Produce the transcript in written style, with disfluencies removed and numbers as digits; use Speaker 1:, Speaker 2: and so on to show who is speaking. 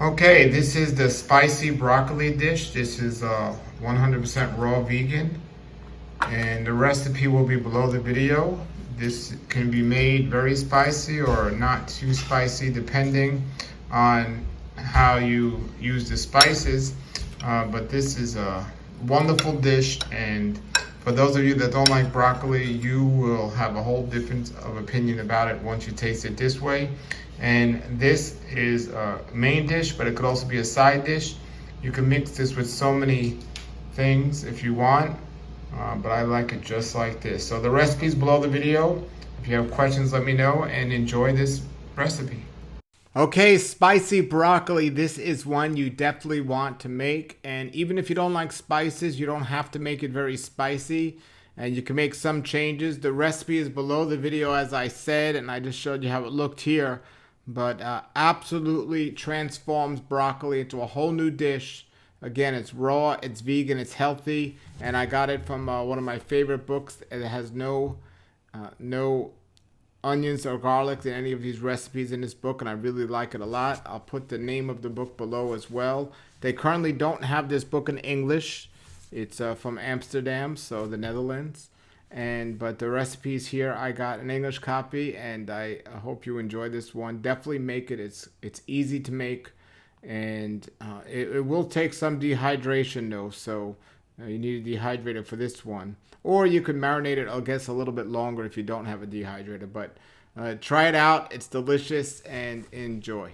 Speaker 1: Okay, this is the spicy broccoli dish. This is 100% raw vegan, and the recipe will be below the video. This can be made very spicy or not too spicy depending on how you use the spices. But this is a wonderful dish, and for those of you that don't like broccoli, you will have a whole different of opinion about it once you taste it this way. And this is a main dish, but it could also be a side dish. You can mix this with so many things if you want, but I like it just like this. So the recipe's below the video. If you have questions, let me know, and enjoy this recipe. Okay, spicy broccoli. This is one you definitely want to make. And even if you don't like spices, you don't have to make it very spicy. And you can make some changes. The recipe is below the video, as I said, and I just showed you how it looked here. But absolutely transforms broccoli into a whole new dish. Again, it's raw, it's vegan, it's healthy. And I got it from one of my favorite books. It has no onions or garlic in any of these recipes in this book, and I really like it a lot. I'll put the name of the book below as well. They currently don't have this book in English. It's from Amsterdam, so the Netherlands. But the recipes here, I got an English copy, and I hope you enjoy this one. Definitely make it. It's easy to make, and it will take some dehydration though, so you need a dehydrator for this one. Or you could marinate it, I guess, a little bit longer if you don't have a dehydrator. But try it out. It's delicious, and enjoy.